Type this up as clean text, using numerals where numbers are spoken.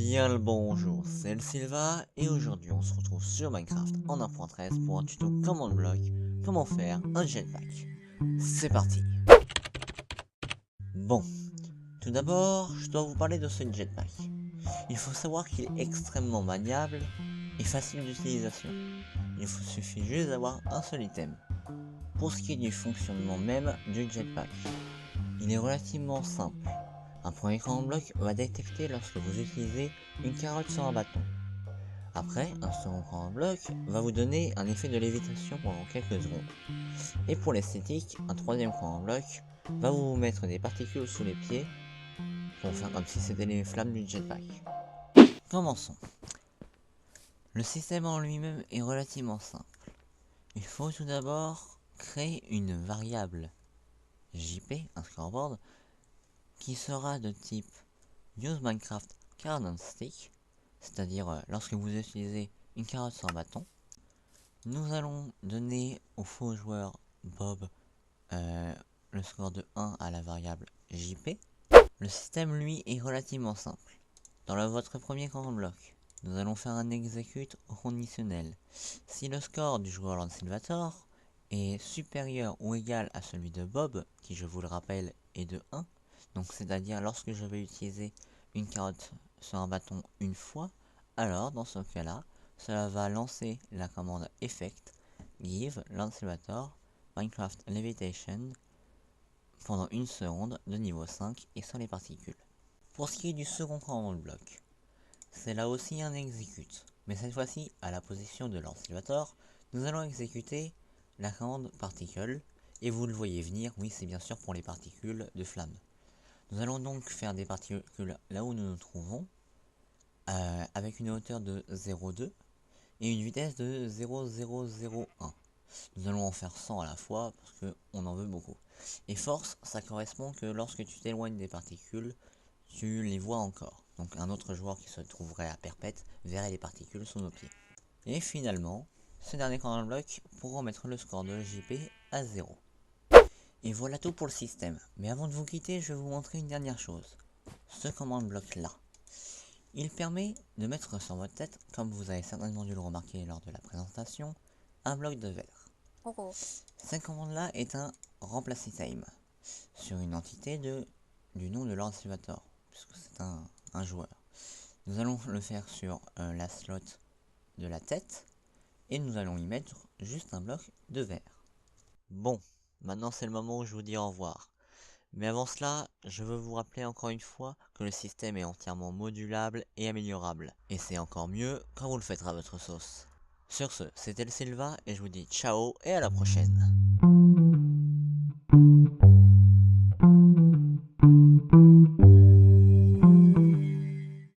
Bien le bonjour, c'est le Silva et aujourd'hui on se retrouve sur Minecraft en 1.13 pour un tuto command block, comment faire un jetpack. C'est parti. Bon, tout d'abord je dois vous parler de ce jetpack. Il faut savoir qu'il est extrêmement maniable et facile d'utilisation. Il vous suffit juste d'avoir un seul item. Pour ce qui est du fonctionnement même du jetpack, il est relativement simple. Un premier command block va détecter lorsque vous utilisez une carotte sur un bâton. Après, un second command block va vous donner un effet de lévitation pendant quelques secondes. Et pour l'esthétique, un troisième command block va vous mettre des particules sous les pieds pour faire comme si c'était les flammes du jetpack. Commençons. Le système en lui-même est relativement simple. Il faut tout d'abord créer une variable JP, un scoreboard, qui sera de type useMinecraftCardOnStick, c'est-à-dire lorsque vous utilisez une carotte sans bâton. Nous allons donner au faux joueur Bob le score de 1 à la variable JP. Le système lui est relativement simple. Dans votre premier command block, nous allons faire un execute au conditionnel. Si le score du joueur Lancelvator est supérieur ou égal à celui de Bob, qui je vous le rappelle est de 1, donc c'est-à-dire lorsque je vais utiliser une carotte sur un bâton une fois, alors dans ce cas-là, cela va lancer la commande effect give Lancelvator Minecraft Levitation pendant une seconde de niveau 5 et sans les particules. Pour ce qui est du second command block, c'est là aussi un execute, mais cette fois-ci à la position de Lancelvator, nous allons exécuter la commande particle, et vous le voyez venir, oui c'est bien sûr pour les particules de flamme. Nous allons donc faire des particules là où nous nous trouvons, avec une hauteur de 0,2 et une vitesse de 0,001. Nous allons en faire 100 à la fois parce qu'on en veut beaucoup. Et force, ça correspond que lorsque tu t'éloignes des particules, tu les vois encore. Donc un autre joueur qui se trouverait à perpète verrait les particules sous nos pieds. Et finalement, ce dernier command block pourra mettre le score de JP à 0. Et voilà tout pour le système. Mais avant de vous quitter, je vais vous montrer une dernière chose. Ce command block là. Il permet de mettre sur votre tête, comme vous avez certainement dû le remarquer lors de la présentation, un bloc de verre. Cette commande-là est un remplacer time sur une entité du nom de Lancelvator, puisque c'est un joueur. Nous allons le faire sur la slot de la tête, et nous allons y mettre juste un bloc de verre. Bon, maintenant c'est le moment où je vous dis au revoir. Mais avant cela, je veux vous rappeler encore une fois que le système est entièrement modulable et améliorable. Et c'est encore mieux quand vous le faites à votre sauce. Sur ce, c'était le Silva et je vous dis ciao et à la prochaine.